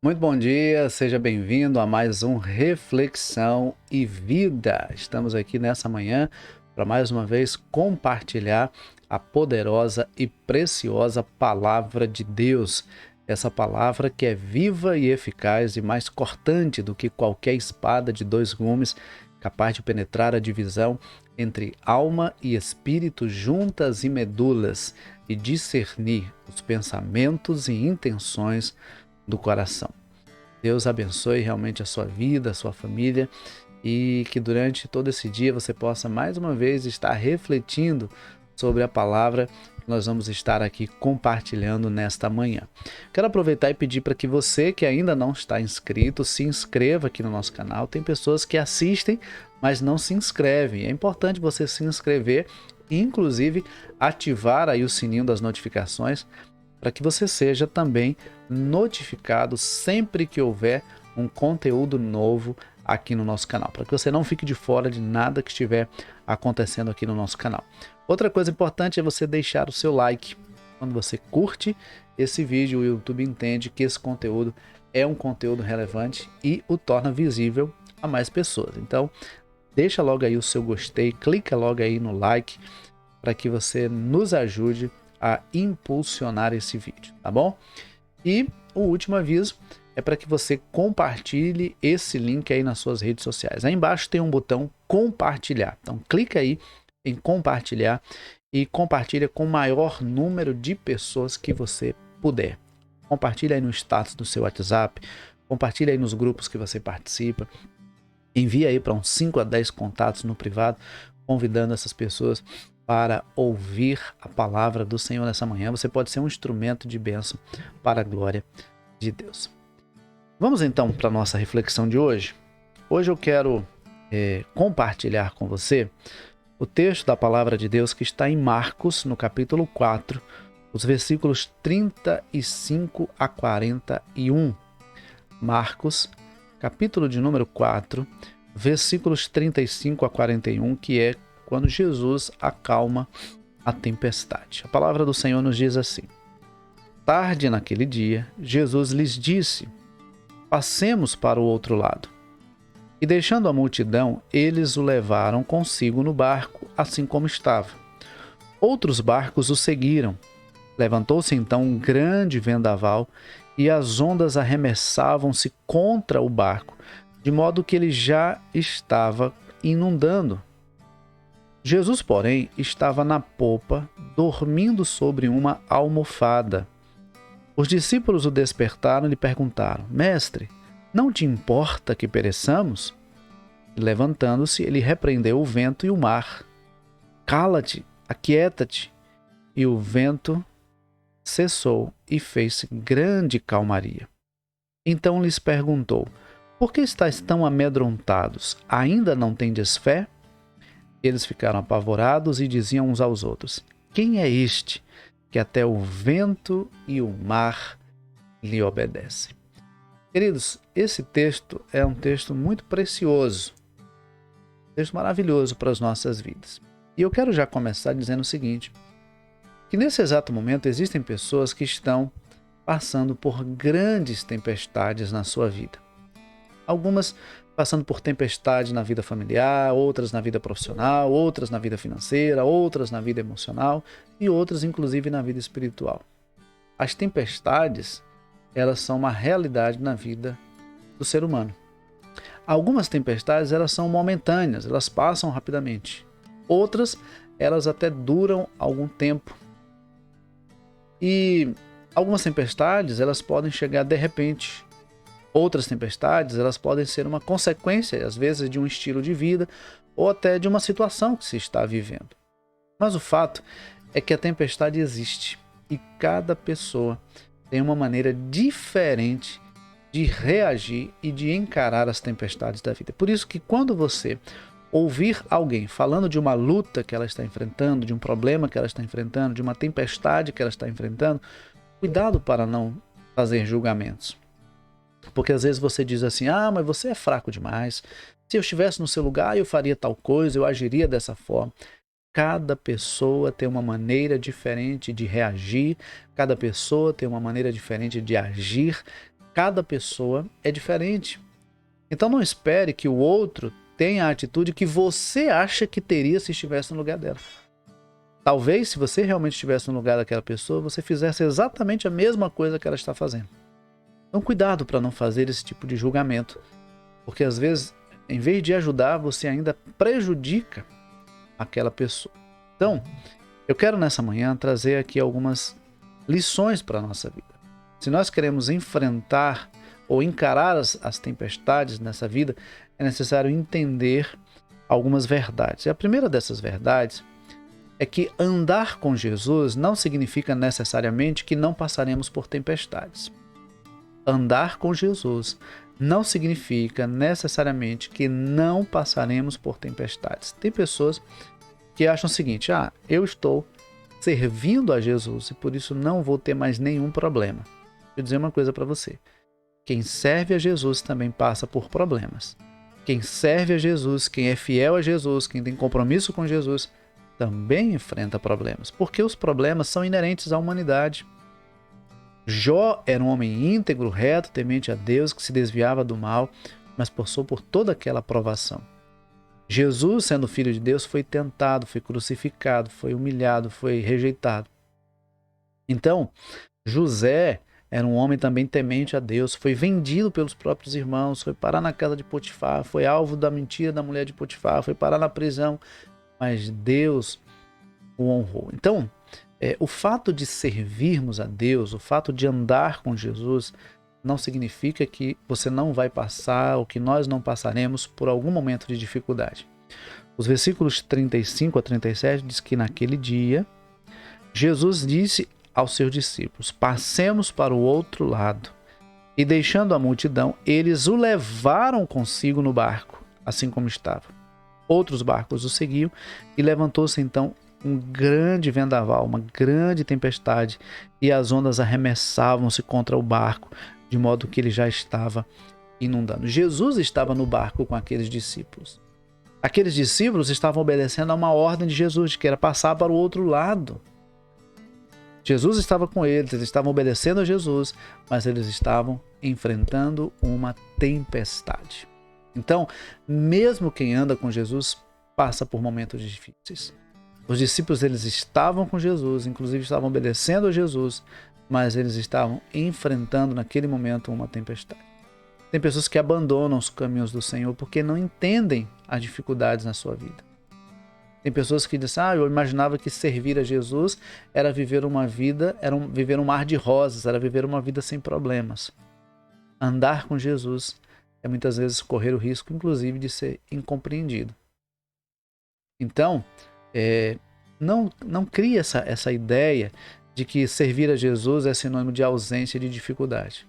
Muito bom dia, seja bem-vindo a mais um Reflexão e Vida. Estamos aqui nessa manhã para mais uma vez compartilhar a poderosa e preciosa Palavra de Deus. Essa palavra que é viva e eficaz e mais cortante do que qualquer espada de dois gumes, capaz de penetrar a divisão entre alma e espírito, juntas e medulas, e discernir os pensamentos e intenções do coração. Deus abençoe realmente a sua vida, a sua família e que durante todo esse dia você possa mais uma vez estar refletindo sobre a palavra que nós vamos estar aqui compartilhando nesta manhã. Quero aproveitar e pedir para que você que ainda não está inscrito, se inscreva aqui no nosso canal. Tem pessoas que assistem, mas não se inscrevem. É importante você se inscrever e inclusive ativar aí o sininho das notificações para que você seja também notificado sempre que houver um conteúdo novo aqui no nosso canal, para que você não fique de fora de nada que estiver acontecendo aqui no nosso canal. Outra coisa importante é você deixar o seu like. Quando você curte esse vídeo, o YouTube entende que esse conteúdo é um conteúdo relevante e o torna visível a mais pessoas. Então, deixa logo aí o seu gostei, clica logo aí no like para que você nos ajude a impulsionar esse vídeo, tá bom? E o último aviso é para que você compartilhe esse link aí nas suas redes sociais. Aí embaixo tem um botão compartilhar. Então clica aí em compartilhar e compartilha com o maior número de pessoas que você puder. Compartilha aí no status do seu WhatsApp, compartilha aí nos grupos que você participa. Envia aí para uns 5 a 10 contatos no privado, convidando essas pessoas para ouvir a palavra do Senhor nessa manhã. Você pode ser um instrumento de bênção para a glória de Deus. Vamos então para a nossa reflexão de hoje. Hoje eu quero compartilhar com você o texto da palavra de Deus que está em Marcos, no capítulo 4, os versículos 35 a 41. Marcos, capítulo de número 4, versículos 35 a 41, que é quando Jesus acalma a tempestade. A palavra do Senhor nos diz assim: Tarde naquele dia, Jesus lhes disse: Passemos para o outro lado. E deixando a multidão, eles o levaram consigo no barco, assim como estava. Outros barcos o seguiram. Levantou-se então um grande vendaval, e as ondas arremessavam-se contra o barco, de modo que ele já estava inundando. Jesus, porém, estava na popa, dormindo sobre uma almofada. Os discípulos o despertaram e lhe perguntaram: Mestre, não te importa que pereçamos? E levantando-se, ele repreendeu o vento e o mar. Cala-te, aquieta-te. E o vento cessou e fez grande calmaria. Então lhes perguntou: Por que estáis tão amedrontados? Ainda não tendes fé? Eles ficaram apavorados e diziam uns aos outros: Quem é este que até o vento e o mar lhe obedecem? Queridos, esse texto é um texto muito precioso, um texto maravilhoso para as nossas vidas. E eu quero já começar dizendo o seguinte, que nesse exato momento existem pessoas que estão passando por grandes tempestades na sua vida. Algumas passando por tempestade na vida familiar, outras na vida profissional, outras na vida financeira, outras na vida emocional e outras inclusive na vida espiritual. As tempestades, elas são uma realidade na vida do ser humano. Algumas tempestades, elas são momentâneas, elas passam rapidamente. Outras, elas até duram algum tempo. E algumas tempestades, elas podem chegar de repente. Outras tempestades, elas podem ser uma consequência, às vezes, de um estilo de vida ou até de uma situação que se está vivendo. Mas o fato é que a tempestade existe e cada pessoa tem uma maneira diferente de reagir e de encarar as tempestades da vida. Por isso que quando você ouvir alguém falando de uma luta que ela está enfrentando, de um problema que ela está enfrentando, de uma tempestade que ela está enfrentando, cuidado para não fazer julgamentos. Porque às vezes você diz assim: mas você é fraco demais. Se eu estivesse no seu lugar, eu faria tal coisa, eu agiria dessa forma. Cada pessoa tem uma maneira diferente de reagir, cada pessoa tem uma maneira diferente de agir, Cada pessoa é diferente. Então não espere que o outro tenha a atitude que você acha que teria se estivesse no lugar dela. Talvez, se você realmente estivesse no lugar daquela pessoa, você fizesse exatamente a mesma coisa que ela está fazendo. Então cuidado para não fazer esse tipo de julgamento, porque às vezes, em vez de ajudar, você ainda prejudica aquela pessoa. Então, eu quero nessa manhã trazer aqui algumas lições para a nossa vida. Se nós queremos enfrentar ou encarar as tempestades nessa vida, é necessário entender algumas verdades. E a primeira dessas verdades é que andar com Jesus não significa necessariamente que não passaremos por tempestades. Andar com Jesus não significa necessariamente que não passaremos por tempestades. Tem pessoas que acham o seguinte: eu estou servindo a Jesus e por isso não vou ter mais nenhum problema. Deixa eu dizer uma coisa para você. Quem serve a Jesus também passa por problemas. Quem serve a Jesus, quem é fiel a Jesus, quem tem compromisso com Jesus, também enfrenta problemas, porque os problemas são inerentes à humanidade. Jó era um homem íntegro, reto, temente a Deus, que se desviava do mal, mas passou por toda aquela provação. Jesus, sendo filho de Deus, foi tentado, foi crucificado, foi humilhado, foi rejeitado. Então, José era um homem também temente a Deus, foi vendido pelos próprios irmãos, foi parar na casa de Potifar, foi alvo da mentira da mulher de Potifar, foi parar na prisão, mas Deus o honrou. Então, o fato de servirmos a Deus, o fato de andar com Jesus, não significa que você não vai passar ou que nós não passaremos por algum momento de dificuldade. Os versículos 35 a 37 diz que naquele dia, Jesus disse aos seus discípulos: passemos para o outro lado. E deixando a multidão, eles o levaram consigo no barco, assim como estava. Outros barcos o seguiam e levantou-se então um grande vendaval, uma grande tempestade, e as ondas arremessavam-se contra o barco, de modo que ele já estava inundando. Jesus estava no barco com aqueles discípulos. Aqueles discípulos estavam obedecendo a uma ordem de Jesus, que era passar para o outro lado. Jesus estava com eles estavam obedecendo a Jesus, mas eles estavam enfrentando uma tempestade. Então, mesmo quem anda com Jesus passa por momentos difíceis. Os discípulos, eles estavam com Jesus, inclusive estavam obedecendo a Jesus, mas eles estavam enfrentando naquele momento uma tempestade. Tem pessoas que abandonam os caminhos do Senhor porque não entendem as dificuldades na sua vida. Tem pessoas que dizem: eu imaginava que servir a Jesus era viver uma vida, viver um mar de rosas, era viver uma vida sem problemas. Andar com Jesus é muitas vezes correr o risco, inclusive, de ser incompreendido. Então, não crie essa ideia de que servir a Jesus é sinônimo de ausência de dificuldade.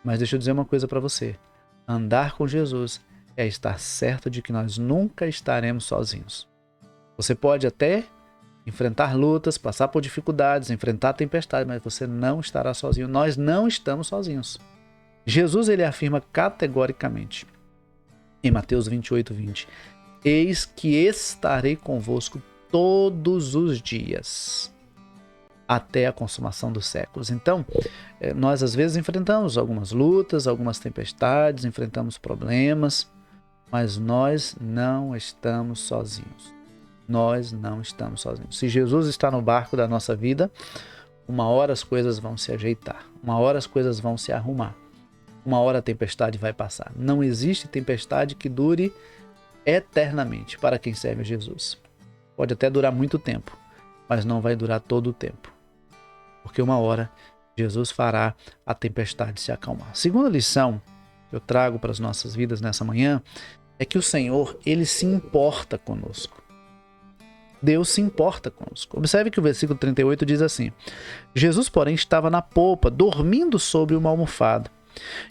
Mas deixa eu dizer uma coisa para você. Andar com Jesus é estar certo de que nós nunca estaremos sozinhos. Você pode até enfrentar lutas, passar por dificuldades, enfrentar tempestades, mas você não estará sozinho. Nós não estamos sozinhos. Jesus, ele afirma categoricamente em Mateus 28:20: eis que estarei convosco todos os dias, até a consumação dos séculos. Então, nós às vezes enfrentamos algumas lutas, algumas tempestades, enfrentamos problemas, mas nós não estamos sozinhos. Nós não estamos sozinhos. Se Jesus está no barco da nossa vida, uma hora as coisas vão se ajeitar, uma hora as coisas vão se arrumar, uma hora a tempestade vai passar. Não existe tempestade que dure eternamente para quem serve a Jesus. Pode até durar muito tempo, mas não vai durar todo o tempo, porque uma hora Jesus fará a tempestade se acalmar. Segunda lição que eu trago para as nossas vidas nessa manhã é que o Senhor, ele se importa conosco. Deus se importa conosco. Observe que o versículo 38 diz assim: Jesus, porém, estava na popa, dormindo sobre uma almofada.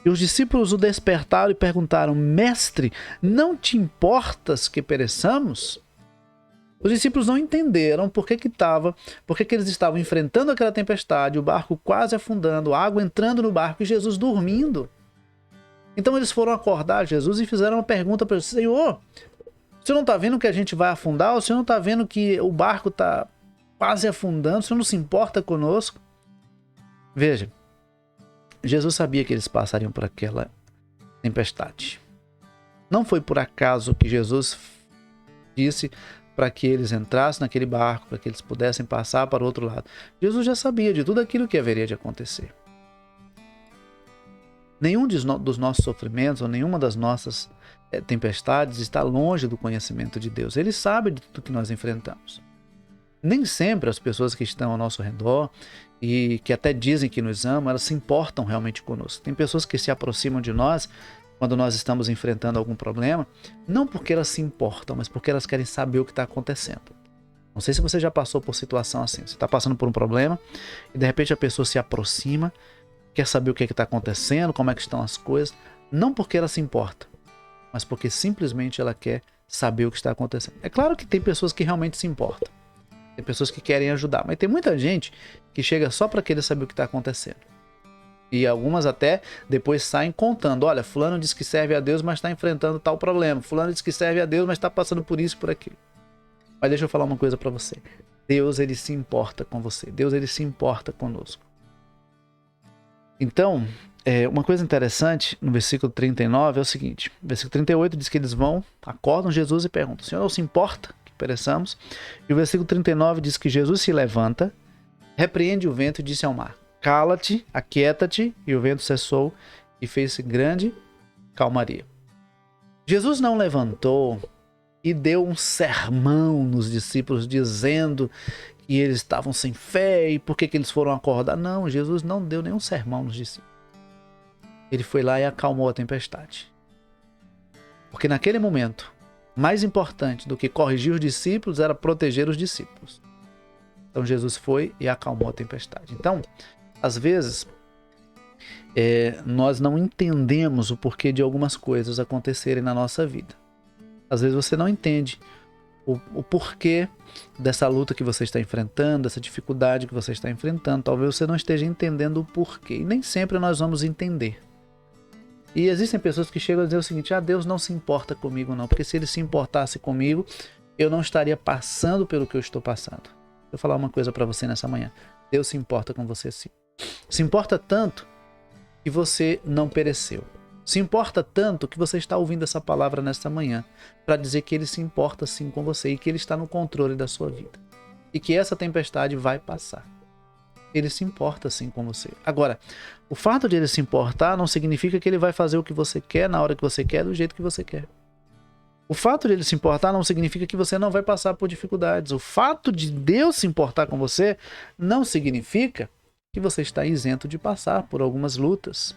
E os discípulos o despertaram e perguntaram: mestre, não te importas que pereçamos? Os discípulos não entenderam por que eles estavam enfrentando aquela tempestade, o barco quase afundando, a água entrando no barco e Jesus dormindo. Então eles foram acordar Jesus e fizeram uma pergunta para ele: Senhor, o senhor não está vendo que a gente vai afundar? O senhor não está vendo que o barco está quase afundando? O senhor não se importa conosco? Veja, Jesus sabia que eles passariam por aquela tempestade. Não foi por acaso que Jesus disse para que eles entrassem naquele barco, para que eles pudessem passar para o outro lado. Jesus já sabia de tudo aquilo que haveria de acontecer. Nenhum dos nossos sofrimentos ou nenhuma das nossas tempestades está longe do conhecimento de Deus. Ele sabe de tudo que nós enfrentamos. Nem sempre as pessoas que estão ao nosso redor e que até dizem que nos amam, elas se importam realmente conosco. Tem pessoas que se aproximam de nós quando nós estamos enfrentando algum problema, não porque elas se importam, mas porque elas querem saber o que está acontecendo. Não sei se você já passou por situação assim. Você está passando por um problema e de repente a pessoa se aproxima, quer saber o que está acontecendo, como é que estão as coisas, não porque ela se importa, mas porque simplesmente ela quer saber o que está acontecendo. É claro que tem pessoas que realmente se importam, tem pessoas que querem ajudar, mas tem muita gente que chega só para querer saber o que está acontecendo. E algumas até depois saem contando, olha, fulano diz que serve a Deus, mas está enfrentando tal problema. Fulano diz que serve a Deus, mas está passando por isso, por aquilo. Mas deixa eu falar uma coisa para você. Deus, ele se importa com você. Deus, ele se importa conosco. Então, uma coisa interessante no versículo 39 é o seguinte. No versículo 38 diz que eles acordam Jesus e perguntam, Senhor, não se importa que pereçamos? E o versículo 39 diz que Jesus se levanta, repreende o vento e disse ao mar, cala-te, aquieta-te, e o vento cessou e fez grande calmaria. Jesus não levantou e deu um sermão nos discípulos, dizendo que eles estavam sem fé e por que eles foram acordar. Não, Jesus não deu nenhum sermão nos discípulos. Ele foi lá e acalmou a tempestade. Porque naquele momento, mais importante do que corrigir os discípulos era proteger os discípulos. Então Jesus foi e acalmou a tempestade. Então, às vezes, nós não entendemos o porquê de algumas coisas acontecerem na nossa vida. Às vezes você não entende o porquê dessa luta que você está enfrentando, dessa dificuldade que você está enfrentando. Talvez você não esteja entendendo o porquê. E nem sempre nós vamos entender. E existem pessoas que chegam a dizer o seguinte, Deus não se importa comigo não, porque se ele se importasse comigo, eu não estaria passando pelo que eu estou passando. Vou falar uma coisa para você nessa manhã. Deus se importa com você sim. Se importa tanto que você não pereceu. Se importa tanto que você está ouvindo essa palavra nesta manhã para dizer que ele se importa sim com você e que ele está no controle da sua vida. E que essa tempestade vai passar. Ele se importa sim com você. Agora, o fato de ele se importar não significa que ele vai fazer o que você quer, na hora que você quer, do jeito que você quer. O fato de ele se importar não significa que você não vai passar por dificuldades. O fato de Deus se importar com você não significa que você está isento de passar por algumas lutas.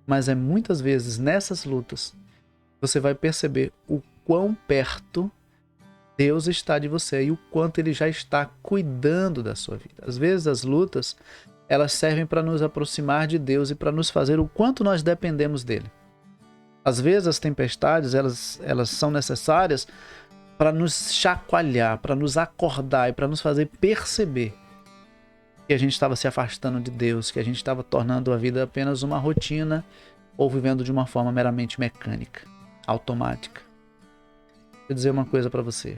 Mas é muitas vezes nessas lutas você vai perceber o quão perto Deus está de você e o quanto ele já está cuidando da sua vida. Às vezes as lutas, elas servem para nos aproximar de Deus e para nos fazer o quanto nós dependemos dele. Às vezes as tempestades, elas são necessárias para nos chacoalhar, para nos acordar e para nos fazer perceber que a gente estava se afastando de Deus, que a gente estava tornando a vida apenas uma rotina ou vivendo de uma forma meramente mecânica, automática. Vou dizer uma coisa para você.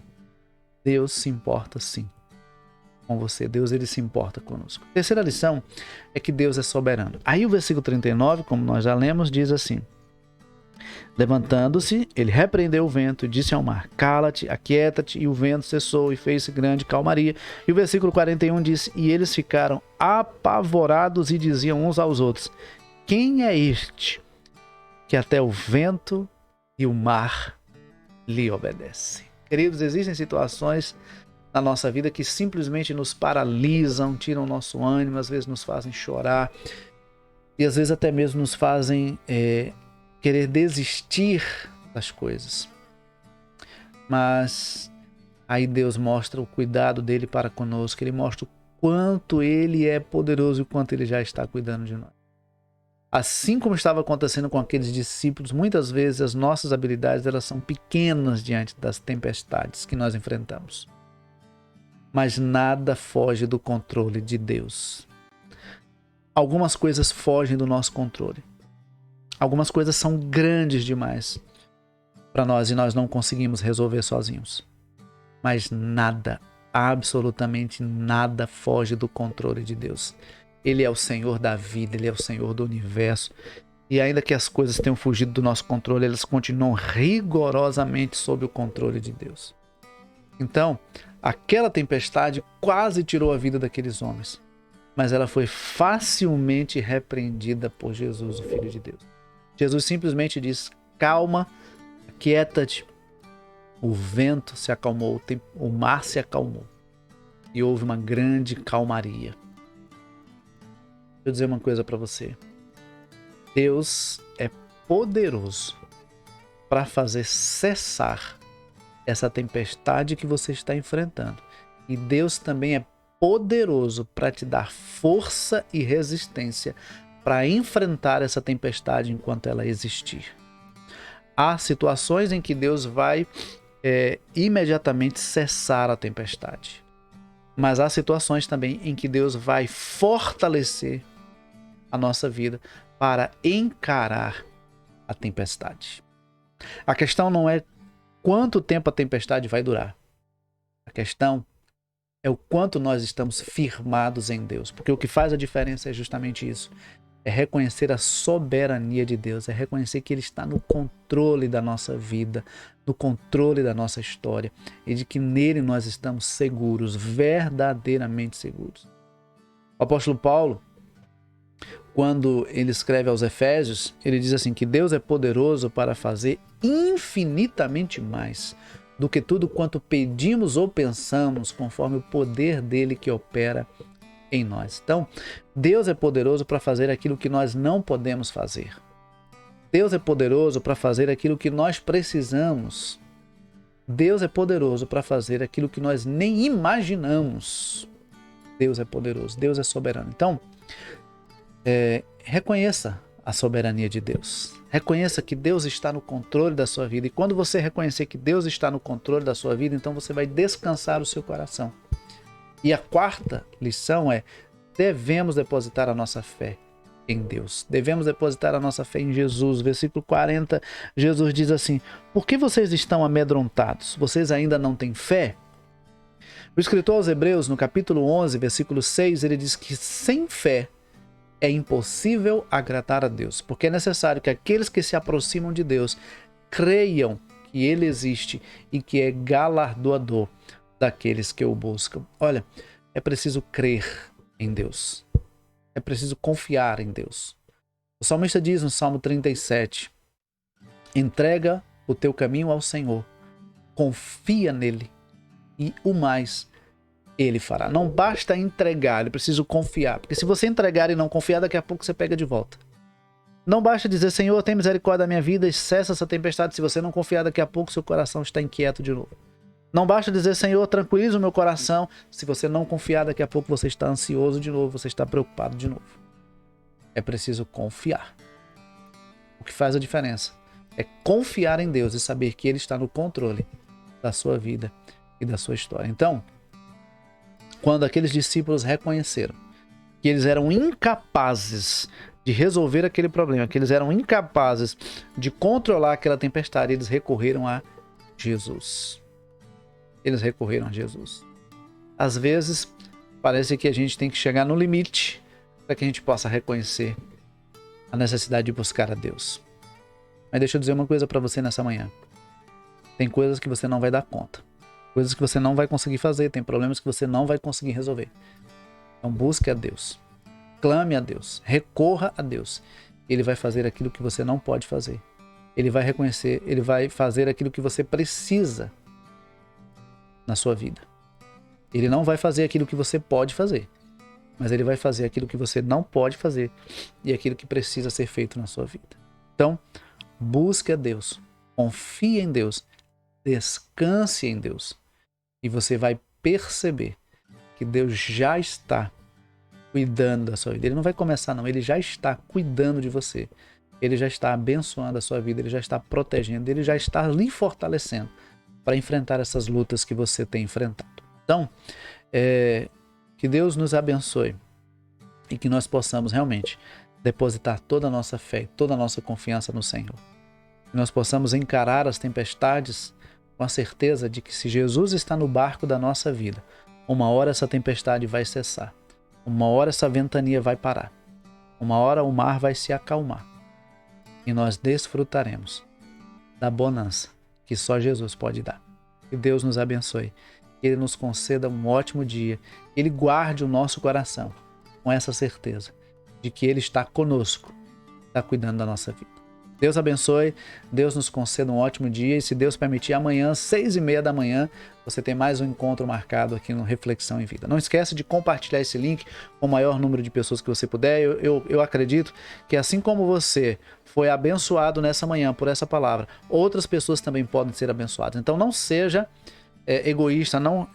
Deus se importa sim com você. Deus, ele se importa conosco. A terceira lição é que Deus é soberano. Aí o versículo 39, como nós já lemos, diz assim: levantando-se, ele repreendeu o vento e disse ao mar, cala-te, aquieta-te, e o vento cessou e fez grande calmaria. E o versículo 41 diz, e eles ficaram apavorados e diziam uns aos outros, quem é este que até o vento e o mar lhe obedecem? Queridos, existem situações na nossa vida que simplesmente nos paralisam, tiram o nosso ânimo, às vezes nos fazem chorar e às vezes até mesmo nos fazem querer desistir das coisas. Mas aí Deus mostra o cuidado dele para conosco, ele mostra o quanto ele é poderoso e o quanto ele já está cuidando de nós. Assim como estava acontecendo com aqueles discípulos, muitas vezes as nossas habilidades elas são pequenas diante das tempestades que nós enfrentamos. Mas nada foge do controle de Deus. Algumas coisas fogem do nosso controle. Algumas coisas são grandes demais para nós e nós não conseguimos resolver sozinhos. Mas nada, absolutamente nada foge do controle de Deus. Ele é o Senhor da vida, Ele é o Senhor do universo. E ainda que as coisas tenham fugido do nosso controle, elas continuam rigorosamente sob o controle de Deus. Então, aquela tempestade quase tirou a vida daqueles homens, mas ela foi facilmente repreendida por Jesus, o Filho de Deus. Jesus simplesmente diz: calma, aquieta-te. O vento se acalmou, o mar se acalmou e houve uma grande calmaria. Deixa eu dizer uma coisa para você. Deus é poderoso para fazer cessar essa tempestade que você está enfrentando. E Deus também é poderoso para te dar força e resistência para enfrentar essa tempestade enquanto ela existir. Há situações em que Deus vai imediatamente cessar a tempestade. Mas há situações também em que Deus vai fortalecer a nossa vida para encarar a tempestade. A questão não é quanto tempo a tempestade vai durar. A questão é o quanto nós estamos firmados em Deus. Porque o que faz a diferença é justamente isso. É reconhecer a soberania de Deus, é reconhecer que Ele está no controle da nossa vida, no controle da nossa história e de que nele nós estamos seguros, verdadeiramente seguros. O apóstolo Paulo, quando ele escreve aos Efésios, ele diz assim que Deus é poderoso para fazer infinitamente mais do que tudo quanto pedimos ou pensamos, conforme o poder dele que opera em nós. Então, Deus é poderoso para fazer aquilo que nós não podemos fazer. Deus é poderoso para fazer aquilo que nós precisamos. Deus é poderoso para fazer aquilo que nós nem imaginamos. Deus é poderoso, Deus é soberano. Então, reconheça a soberania de Deus. Reconheça que Deus está no controle da sua vida. E quando você reconhecer que Deus está no controle da sua vida, então você vai descansar o seu coração. E a quarta lição é: devemos depositar a nossa fé em Deus. Devemos depositar a nossa fé em Jesus. Versículo 40, Jesus diz assim: por que vocês estão amedrontados? Vocês ainda não têm fé? O escritor aos Hebreus, no capítulo 11, versículo 6, ele diz que sem fé é impossível agradar a Deus, porque é necessário que aqueles que se aproximam de Deus creiam que Ele existe e que é galardoador daqueles que o buscam. Olha, é preciso crer em Deus. É preciso confiar em Deus. O salmista diz no Salmo 37, entrega o teu caminho ao Senhor, confia nele e o mais Ele fará. Não basta entregar, é preciso confiar. Porque se você entregar e não confiar, daqui a pouco você pega de volta. Não basta dizer: Senhor, tem misericórdia da minha vida e cessa essa tempestade. Se você não confiar, daqui a pouco seu coração está inquieto de novo. Não basta dizer: Senhor, tranquiliza o meu coração. Se você não confiar, daqui a pouco você está ansioso de novo, você está preocupado de novo. É preciso confiar. O que faz a diferença é confiar em Deus e saber que Ele está no controle da sua vida e da sua história. Então, quando aqueles discípulos reconheceram que eles eram incapazes de resolver aquele problema, que eles eram incapazes de controlar aquela tempestade, eles recorreram a Jesus. Eles recorreram a Jesus. Às vezes, parece que a gente tem que chegar no limite para que a gente possa reconhecer a necessidade de buscar a Deus. Mas deixa eu dizer uma coisa para você nessa manhã. Tem coisas que você não vai dar conta. Coisas que você não vai conseguir fazer, tem problemas que você não vai conseguir resolver. Então busque a Deus, clame a Deus, recorra a Deus. Ele vai fazer aquilo que você não pode fazer. Ele vai reconhecer, Ele vai fazer aquilo que você precisa na sua vida. Ele não vai fazer aquilo que você pode fazer, mas Ele vai fazer aquilo que você não pode fazer e aquilo que precisa ser feito na sua vida. Então, busque a Deus, confie em Deus, descanse em Deus. E você vai perceber que Deus já está cuidando da sua vida. Ele não vai começar não, Ele já está cuidando de você. Ele já está abençoando a sua vida, Ele já está protegendo, Ele já está lhe fortalecendo para enfrentar essas lutas que você tem enfrentado. Então, que Deus nos abençoe e que nós possamos realmente depositar toda a nossa fé, toda a nossa confiança no Senhor. Que nós possamos encarar as tempestades com a certeza de que se Jesus está no barco da nossa vida, uma hora essa tempestade vai cessar. Uma hora essa ventania vai parar. Uma hora o mar vai se acalmar. E nós desfrutaremos da bonança que só Jesus pode dar. Que Deus nos abençoe. Que Ele nos conceda um ótimo dia. Que Ele guarde o nosso coração com essa certeza de que Ele está conosco, está cuidando da nossa vida. Deus abençoe, Deus nos conceda um ótimo dia e se Deus permitir, amanhã, 6h30 da manhã, você tem mais um encontro marcado aqui no Reflexão em Vida. Não esquece de compartilhar esse link com o maior número de pessoas que você puder. Eu acredito que assim como você foi abençoado nessa manhã por essa palavra, outras pessoas também podem ser abençoadas. Então não seja egoísta, não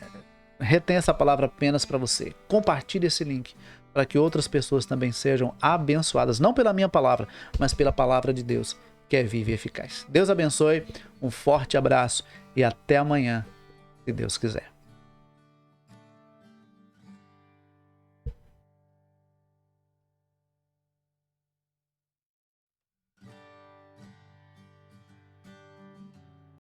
retenha essa palavra apenas para você. Compartilhe esse link para que outras pessoas também sejam abençoadas, não pela minha palavra, mas pela palavra de Deus, que é viva e eficaz. Deus abençoe, um forte abraço e até amanhã, se Deus quiser.